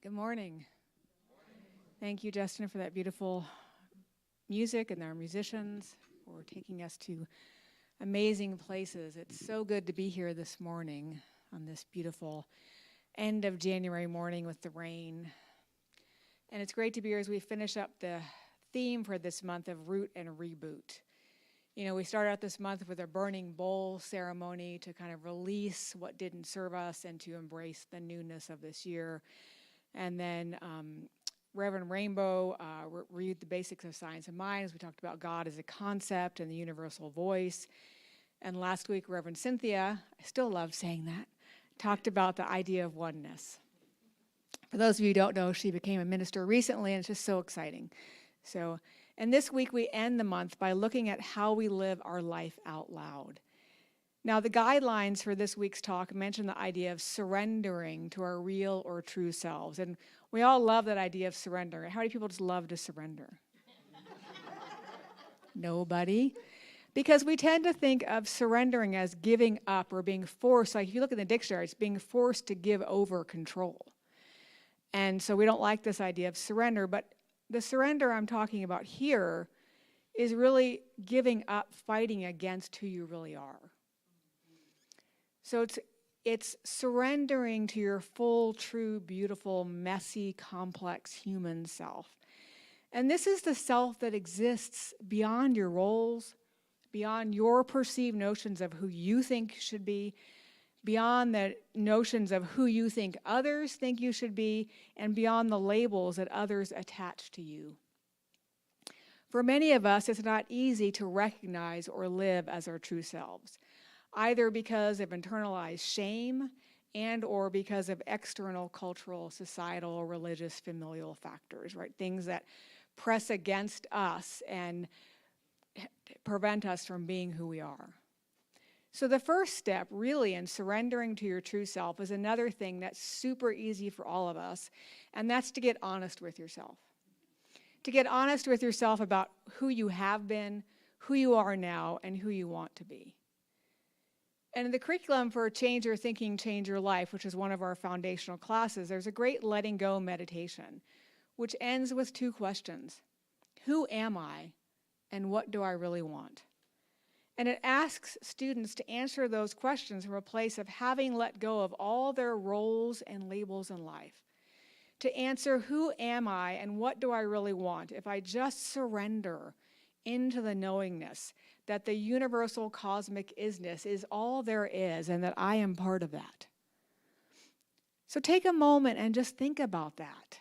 Good morning. Thank you, Justin, for that beautiful music and our musicians for taking us to amazing places. It's so good to be here this morning on this beautiful end of January morning with the rain. And it's great to be here as we finish up the theme for this month of Root and Reboot. You know, we started out this month with a burning bowl ceremony to kind of release what didn't serve us and to embrace the newness of this year. And then Reverend Rainbow reviewed the basics of science of mind as we talked about God as a concept and the universal voice. And last week, Reverend Cynthia, I still love saying that, talked about the idea of oneness. For those of you who don't know, she became a minister recently, and it's just so exciting. And this week we end the month by looking at how we live our life out loud. Now, the guidelines for this week's talk mention the idea of surrendering to our real or true selves. And we all love that idea of surrender. How many people just love to surrender? Nobody. Because we tend to think of surrendering as giving up or being forced. Like if you look in the dictionary, it's being forced to give over control. And so we don't like this idea of surrender. But the surrender I'm talking about here is really giving up, fighting against who you really are. So it's surrendering to your full, true, beautiful, messy, complex human self. And this is the self that exists beyond your roles, beyond your perceived notions of who you think should be, beyond the notions of who you think others think you should be, and beyond the labels that others attach to you. For many of us, it's not easy to recognize or live as our true selves, either because of internalized shame and or because of external cultural, societal, religious, familial factors, right? Things that press against us and prevent us from being who we are. So the first step really in surrendering to your true self is another thing that's super easy for all of us, and that's to get honest with yourself. To get honest with yourself about who you have been, who you are now, and who you want to be. And in the curriculum for Change Your Thinking, Change Your Life, which is one of our foundational classes, there's a great letting go meditation, which ends with two questions. Who am I, and what do I really want? And it asks students to answer those questions from a place of having let go of all their roles and labels in life. To answer, who am I, and what do I really want, if I just surrender into the knowingness that the universal cosmic isness is all there is and that I am part of that. So take a moment and just think about that.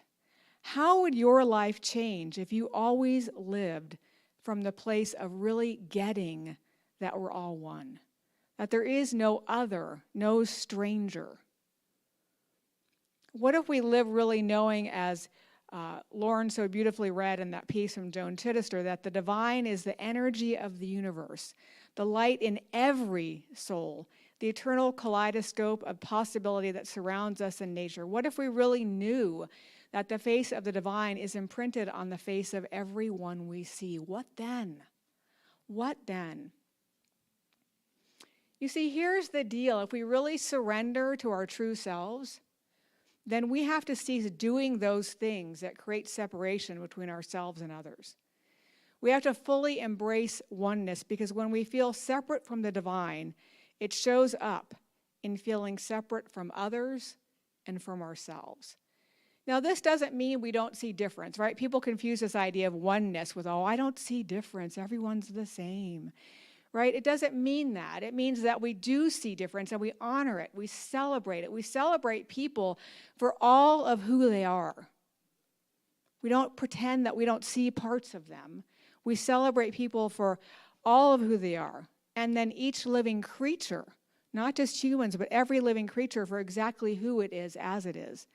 How would your life change if you always lived from the place of really getting that we're all one? That there is no other, no stranger. What if we live really knowing, as Lauren so beautifully read in that piece from Joan Chittister, that the divine is the energy of the universe, the light in every soul, the eternal kaleidoscope of possibility that surrounds us in nature? What if we really knew that the face of the divine is imprinted on the face of everyone we see? What then? What then? You see, here's the deal. If we really surrender to our true selves, then we have to cease doing those things that create separation between ourselves and others. We have to fully embrace oneness, because when we feel separate from the divine, it shows up in feeling separate from others and from ourselves. Now, this doesn't mean we don't see difference, right? People confuse this idea of oneness with, oh, I don't see difference, everyone's the same. Right? It doesn't mean that. It means that we do see difference and we honor it. We celebrate it. We celebrate people for all of who they are. We don't pretend that we don't see parts of them. We celebrate people for all of who they are. And then each living creature, not just humans, but every living creature for exactly who it is as it is.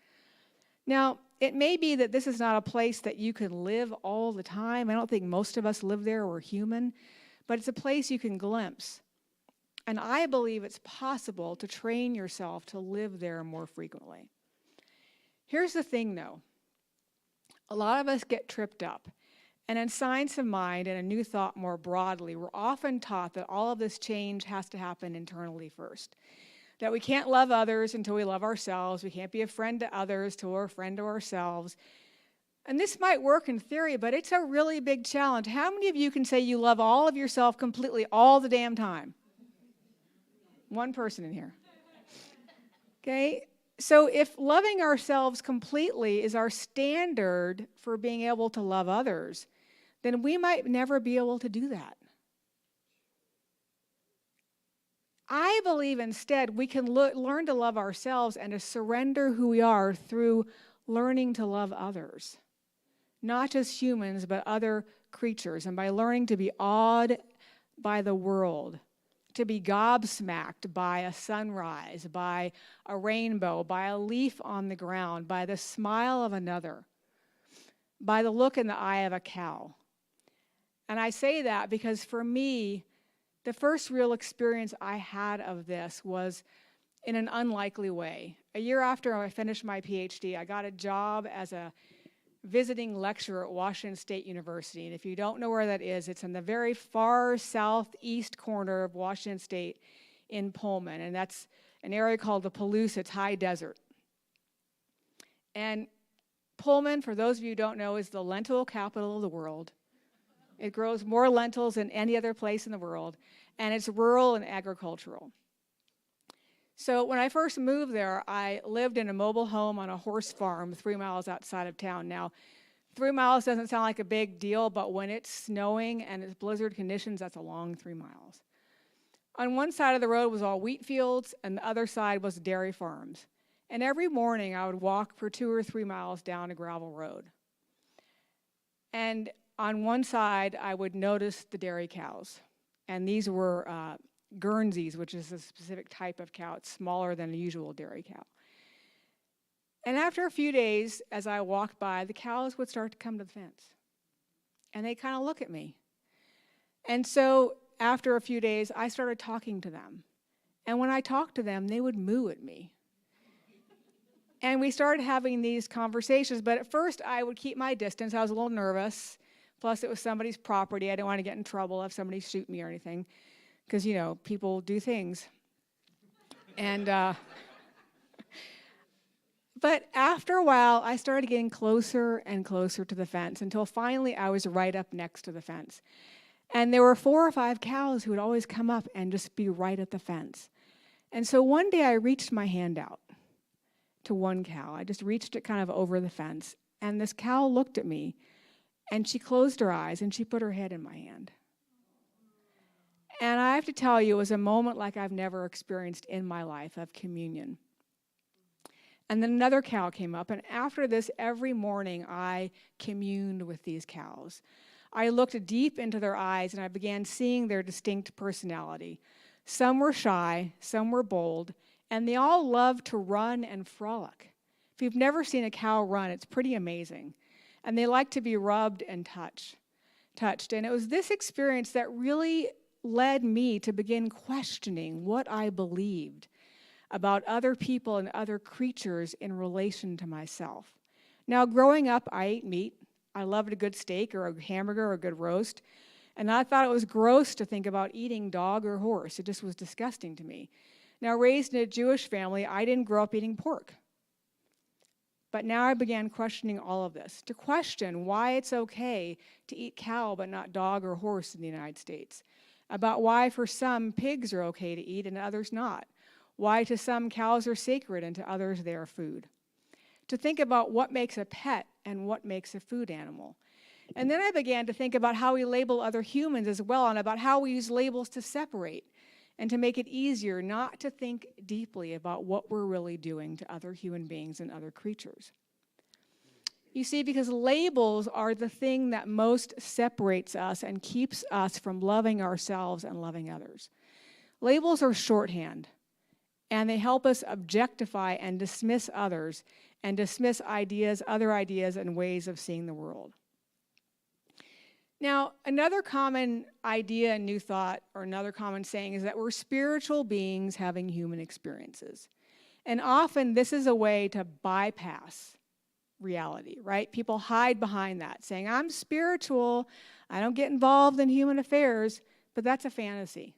Now, it may be that this is not a place that you can live all the time. I don't think most of us live there. We're human. But it's a place you can glimpse. And I believe it's possible to train yourself to live there more frequently. Here's the thing, though. A lot of us get tripped up. And in science of mind and a new thought more broadly, we're often taught that all of this change has to happen internally first. that we can't love others until we love ourselves. We can't be a friend to others till we're a friend to ourselves. And this might work in theory, but it's a really big challenge. How many of you can say you love all of yourself completely all the damn time? One person in here. Okay? So if loving ourselves completely is our standard for being able to love others, then we might never be able to do that. I believe instead we can learn to love ourselves and to surrender who we are through learning to love others. Not just humans, but other creatures. And by learning to be awed by the world, to be gobsmacked by a sunrise, by a rainbow, by a leaf on the ground, by the smile of another, by the look in the eye of a cow. And I say that because for me, the first real experience I had of this was in an unlikely way. A year after I finished my PhD, I got a job as a visiting lecturer at Washington State University. And if you don't know where that is, it's in the very far southeast corner of Washington State in Pullman. And that's an area called the Palouse. It's high desert. And Pullman, for those of you who don't know, is the lentil capital of the world. It grows more lentils than any other place in the world. And it's rural and agricultural. So when I first moved there, I lived in a mobile home on a horse farm 3 miles outside of town. Now, 3 miles doesn't sound like a big deal, but when it's snowing and it's blizzard conditions, that's a long 3 miles. On one side of the road was all wheat fields, and the other side was dairy farms. And every morning, I would walk for 2 or 3 miles down a gravel road. And on one side, I would notice the dairy cows. And these were Guernseys, which is a specific type of cow. It's smaller than a usual dairy cow. And after a few days, as I walked by, the cows would start to come to the fence. And they'd kind of look at me. And so after a few days, I started talking to them. And when I talked to them, they would moo at me. And we started having these conversations. But at first, I would keep my distance. I was a little nervous. Plus, it was somebody's property. I didn't want to get in trouble if somebody shoot me or anything. Because, you know, people do things. And, but after a while, I started getting closer and closer to the fence until finally I was right up next to the fence. And there were 4 or 5 cows who would always come up and just be right at the fence. And so one day I reached my hand out to one cow. I just reached it kind of over the fence. And this cow looked at me, and she closed her eyes, and she put her head in my hand. And I have to tell you, it was a moment like I've never experienced in my life of communion. And then another cow came up, and after this, every morning I communed with these cows. I looked deep into their eyes, and I began seeing their distinct personality. Some were shy, some were bold, and they all loved to run and frolic. If you've never seen a cow run, it's pretty amazing. And they like to be rubbed and touched. And it was this experience that really led me to begin questioning what I believed about other people and other creatures in relation to myself. Now, growing up, I ate meat. I loved a good steak or a hamburger or a good roast. And I thought it was gross to think about eating dog or horse. It just was disgusting to me. Now, raised in a Jewish family, I didn't grow up eating pork. But now I began questioning all of this, to question why it's okay to eat cow but not dog or horse in the United States, about why for some pigs are okay to eat and others not, why to some cows are sacred and to others they are food, to think about what makes a pet and what makes a food animal. And then I began to think about how we label other humans as well, and about how we use labels to separate and to make it easier not to think deeply about what we're really doing to other human beings and other creatures. You see, because labels are the thing that most separates us and keeps us from loving ourselves and loving others. Labels are shorthand, and they help us objectify and dismiss others and dismiss ideas, other ideas, and ways of seeing the world. Now, another common idea and new thought, or another common saying, is that we're spiritual beings having human experiences. And often this is a way to bypass reality, right? People hide behind that, saying, I'm spiritual, I don't get involved in human affairs, but that's a fantasy,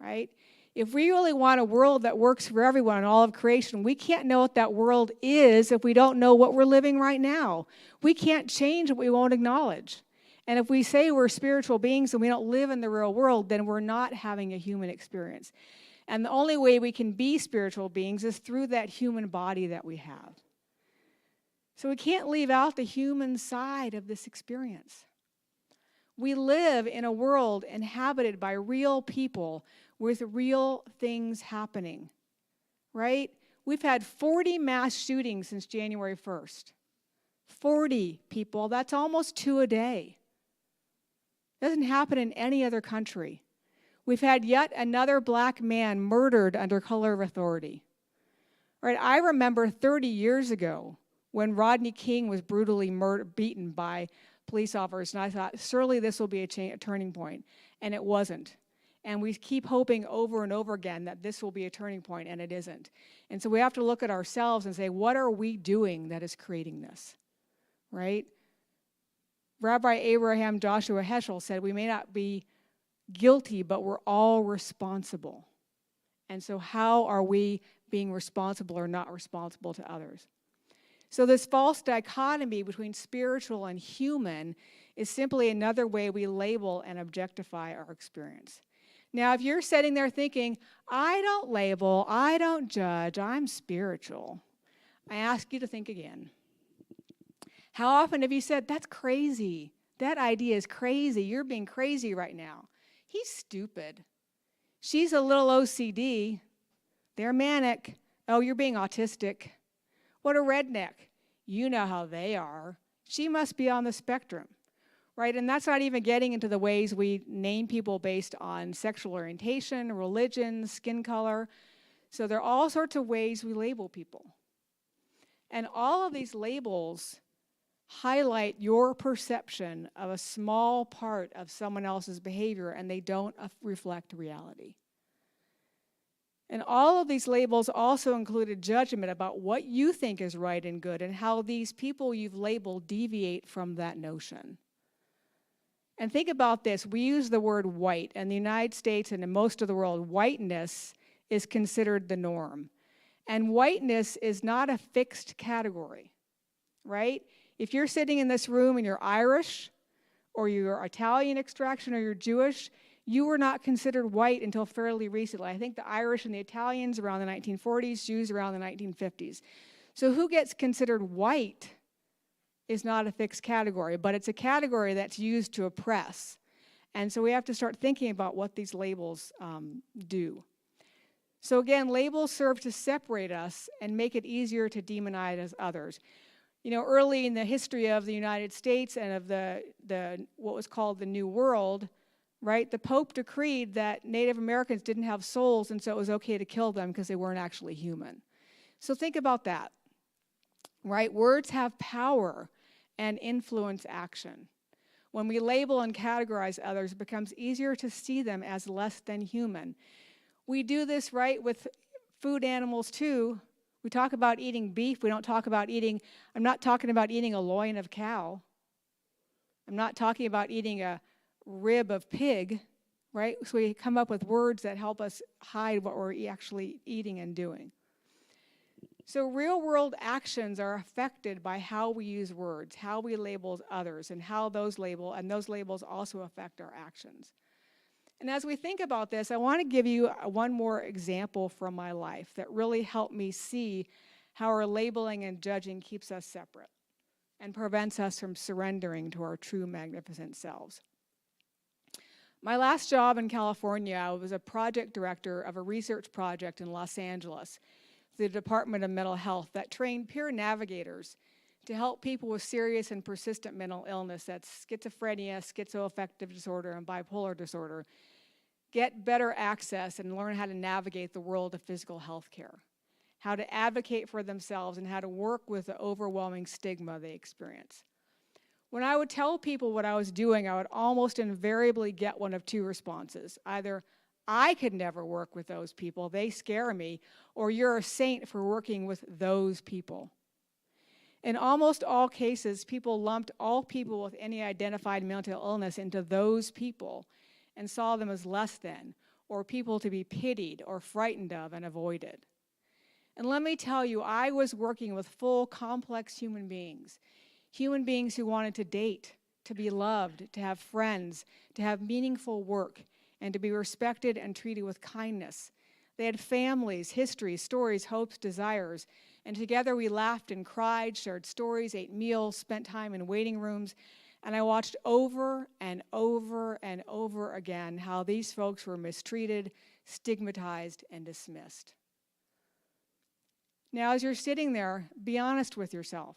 right? If we really want a world that works for everyone in all of creation, we can't know what that world is if we don't know what we're living right now. We can't change what we won't acknowledge. And if we say we're spiritual beings and we don't live in the real world, then we're not having a human experience. And the only way we can be spiritual beings is through that human body that we have. So we can't leave out the human side of this experience. We live in a world inhabited by real people with real things happening, right? We've had 40 mass shootings since January 1st. 40 people, that's almost 2 a day. Doesn't happen in any other country. We've had yet another black man murdered under color of authority. Right? I remember 30 years ago when Rodney King was brutally beaten by police officers, and I thought, surely this will be a turning point, and it wasn't. And we keep hoping over and over again that this will be a turning point, and it isn't. And so we have to look at ourselves and say, what are we doing that is creating this, right? Rabbi Abraham Joshua Heschel said, we may not be guilty, but we're all responsible. And so how are we being responsible or not responsible to others? So this false dichotomy between spiritual and human is simply another way we label and objectify our experience. Now, if you're sitting there thinking, I don't label, I don't judge, I'm spiritual, I ask you to think again. How often have you said, that's crazy, that idea is crazy, you're being crazy right now. He's stupid. She's a little OCD. They're manic. Oh, you're being autistic. What a redneck. You know how they are. She must be on the spectrum, right? And that's not even getting into the ways we name people based on sexual orientation, religion, skin color. So there are all sorts of ways we label people. And all of these labels highlight your perception of a small part of someone else's behavior, and they don't reflect reality. And all of these labels also include a judgment about what you think is right and good and how these people you've labeled deviate from that notion. And think about this. We use the word white. In the United States and in most of the world, whiteness is considered the norm. And whiteness is not a fixed category, right? If you're sitting in this room and you're Irish or you're Italian extraction or you're Jewish, you were not considered white until fairly recently. I think the Irish and the Italians around the 1940s, Jews around the 1950s. So who gets considered white is not a fixed category, but it's a category that's used to oppress. And so we have to start thinking about what these labels do. So again, labels serve to separate us and make it easier to demonize others. You know, early in the history of the United States and of the what was called the New World, right, the Pope decreed that Native Americans didn't have souls, and so it was okay to kill them because they weren't actually human. So think about that, right? Words have power and influence action. When we label and categorize others, it becomes easier to see them as less than human. We do this, right, with food animals too. We talk about eating beef. We don't talk about eating, I'm not talking about eating a loin of cow. I'm not talking about eating a rib of pig, right? So we come up with words that help us hide what we're actually eating and doing. So real world actions are affected by how we use words, how we label others, and how those labels also affect our actions. And as we think about this, I want to give you one more example from my life that really helped me see how our labeling and judging keeps us separate and prevents us from surrendering to our true magnificent selves. My last job in California, I was a project director of a research project in Los Angeles, the Department of Mental Health, that trained peer navigators to help people with serious and persistent mental illness, that's schizophrenia, schizoaffective disorder, and bipolar disorder, get better access and learn how to navigate the world of physical health care, how to advocate for themselves, and how to work with the overwhelming stigma they experience. When I would tell people what I was doing, I would almost invariably get one of two responses. Either, I could never work with those people, they scare me, or you're a saint for working with those people. In almost all cases, people lumped all people with any identified mental illness into those people and saw them as less than, or people to be pitied or frightened of and avoided. And let me tell you, I was working with full, complex human beings who wanted to date, to be loved, to have friends, to have meaningful work, and to be respected and treated with kindness. They had families, histories, stories, hopes, desires, and together we laughed and cried, shared stories, ate meals, spent time in waiting rooms, and I watched over and over and over again how these folks were mistreated, stigmatized, and dismissed. Now, as you're sitting there, be honest with yourself.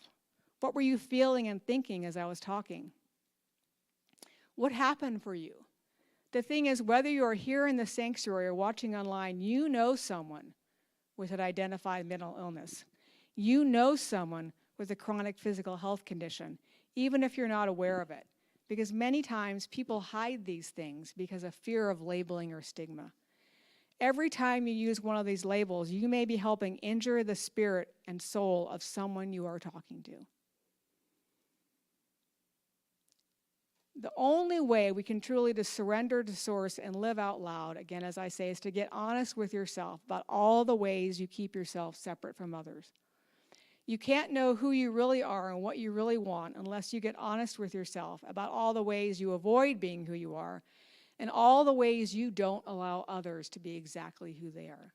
What were you feeling and thinking as I was talking? What happened for you? The thing is, whether you are here in the sanctuary or watching online, you know someone with an identified mental illness. You know someone with a chronic physical health condition, even if you're not aware of it, because many times people hide these things because of fear of labeling or stigma. Every time you use one of these labels, you may be helping injure the spirit and soul of someone you are talking to. The only way we can truly just surrender to Source and live out loud, again, as I say, is to get honest with yourself about all the ways you keep yourself separate from others. You can't know who you really are and what you really want unless you get honest with yourself about all the ways you avoid being who you are and all the ways you don't allow others to be exactly who they are.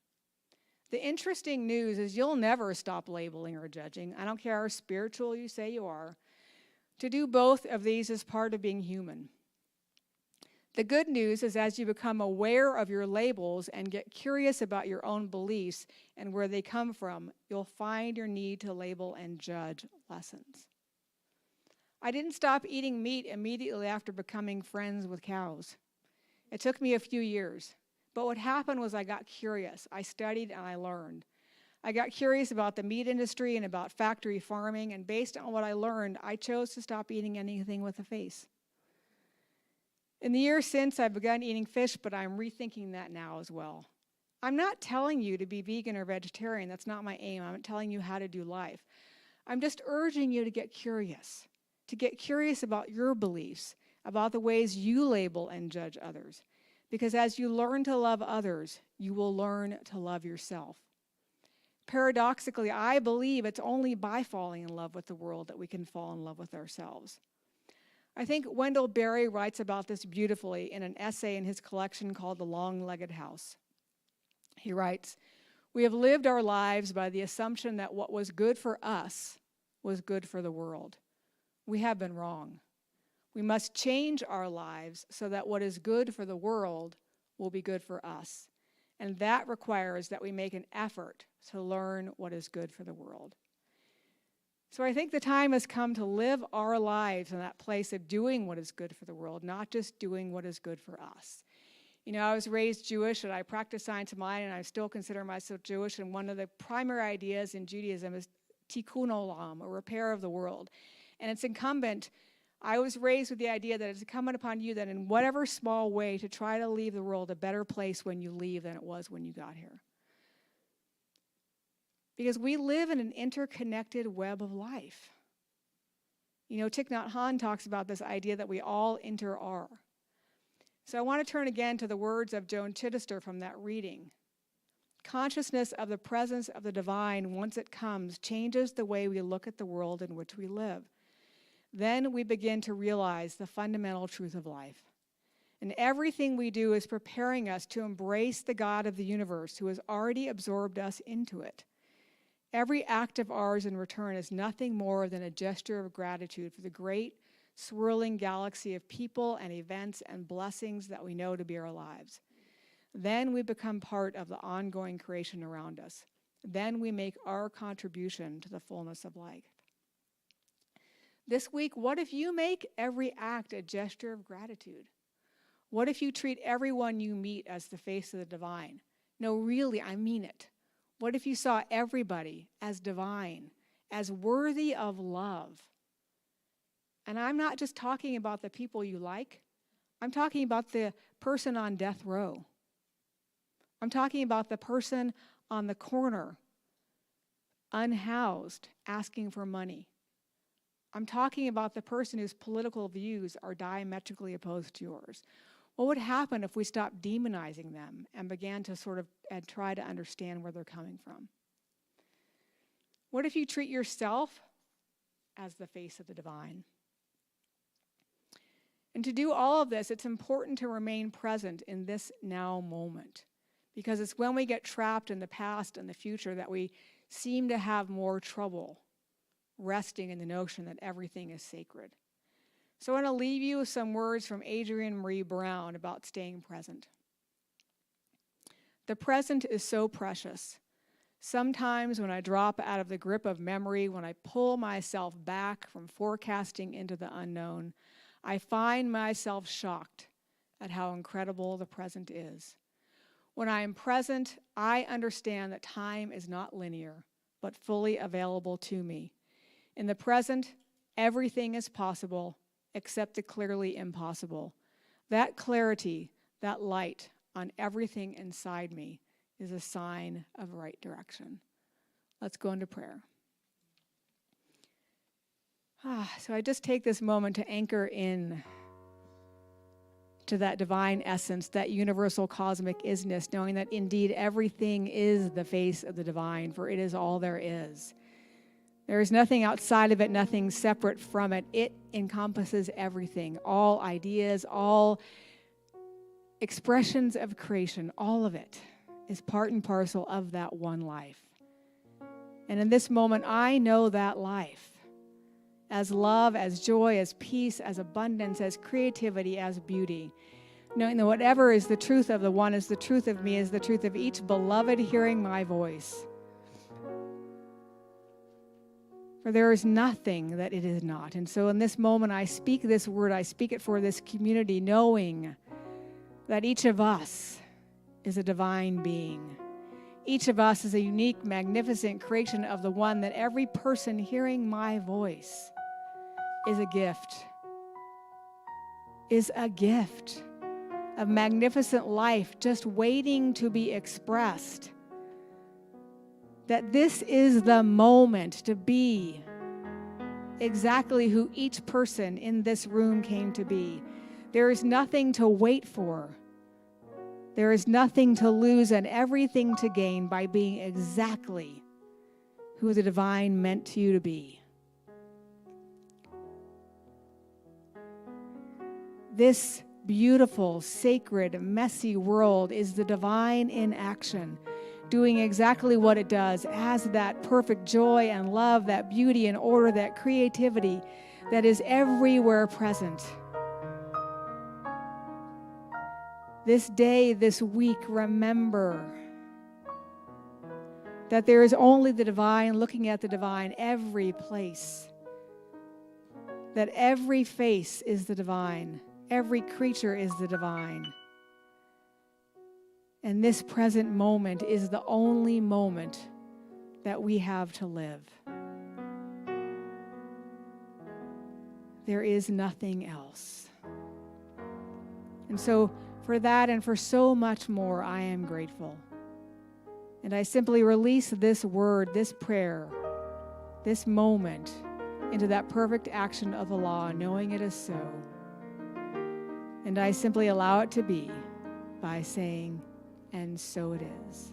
The interesting news is you'll never stop labeling or judging. I don't care how spiritual you say you are. To do both of these is part of being human. The good news is as you become aware of your labels and get curious about your own beliefs and where they come from, you'll find your need to label and judge lessens. I didn't stop eating meat immediately after becoming friends with cows. It took me a few years. But what happened was I got curious. I studied and I learned. I got curious about the meat industry and about factory farming, and based on what I learned, I chose to stop eating anything with a face. In the years since, I've begun eating fish, but I'm rethinking that now as well. I'm not telling you to be vegan or vegetarian. That's not my aim. I'm not telling you how to do life. I'm just urging you to get curious about your beliefs, about the ways you label and judge others. Because as you learn to love others, you will learn to love yourself. Paradoxically, I believe it's only by falling in love with the world that we can fall in love with ourselves. I think Wendell Berry writes about this beautifully in an essay in his collection called The Long-Legged House. He writes, "We have lived our lives by the assumption that what was good for us was good for the world. We have been wrong. We must change our lives so that what is good for the world will be good for us. And that requires that we make an effort to learn what is good for the world." So I think the time has come to live our lives in that place of doing what is good for the world, not just doing what is good for us. You know, I was raised Jewish and I practice science of mind and I still consider myself Jewish, and one of the primary ideas in Judaism is tikkun olam, a repair of the world. And it's incumbent, I was raised with the idea that it's incumbent upon you that in whatever small way to try to leave the world a better place when you leave than it was when you got here. Because we live in an interconnected web of life. You know, Thich Nhat Hanh talks about this idea that we all inter-are. So I want to turn again to the words of Joan Chittister from that reading. Consciousness of the presence of the divine, once it comes, changes the way we look at the world in which we live. Then we begin to realize the fundamental truth of life. And everything we do is preparing us to embrace the God of the universe who has already absorbed us into it. Every act of ours in return is nothing more than a gesture of gratitude for the great, swirling galaxy of people and events and blessings that we know to be our lives. Then we become part of the ongoing creation around us. Then we make our contribution to the fullness of life. This week, what if you make every act a gesture of gratitude? What if you treat everyone you meet as the face of the divine? No, really, I mean it. What if you saw everybody as divine, as worthy of love? And I'm not just talking about the people you like. I'm talking about the person on death row. I'm talking about the person on the corner, unhoused, asking for money. I'm talking about the person whose political views are diametrically opposed to yours. What would happen if we stopped demonizing them and began to sort of and try to understand where they're coming from? What if you treat yourself as the face of the divine? And to do all of this, it's important to remain present in this now moment, because it's when we get trapped in the past and the future that we seem to have more trouble resting in the notion that everything is sacred. So I want to leave you with some words from Adrienne Marie Brown about staying present. The present is so precious. Sometimes when I drop out of the grip of memory, when I pull myself back from forecasting into the unknown, I find myself shocked at how incredible the present is. When I am present, I understand that time is not linear, but fully available to me. In the present, everything is possible except the clearly impossible. That clarity, that light on everything inside me is a sign of right direction. Let's go into prayer. So I just take this moment to anchor in to that divine essence, that universal cosmic isness, knowing that indeed everything is the face of the divine, for it is all there is. There is nothing outside of it, nothing separate from it. It encompasses everything, all ideas, all expressions of creation, all of it is part and parcel of that one life. And in this moment, I know that life as love, as joy, as peace, as abundance, as creativity, as beauty. Knowing that whatever is the truth of the one is the truth of me, is the truth of each beloved hearing my voice. For there is nothing that it is not. And so in this moment, I speak this word, I speak it for this community, knowing that each of us is a divine being. Each of us is a unique, magnificent creation of the one, that every person hearing my voice is a gift of magnificent life just waiting to be expressed. That this is the moment to be exactly who each person in this room came to be. There is nothing to wait for. There is nothing to lose and everything to gain by being exactly who the divine meant you to be. This beautiful, sacred, messy world is the divine in action, doing exactly what it does as that perfect joy and love, that beauty and order, that creativity that is everywhere present. This day, this week, remember that there is only the divine looking at the divine every place. That every face is the divine. Every creature is the divine. And this present moment is the only moment that we have to live. There is nothing else. And so for that and for so much more, I am grateful. And I simply release this word, this prayer, this moment into that perfect action of the law, knowing it is so. And I simply allow it to be by saying, and so it is.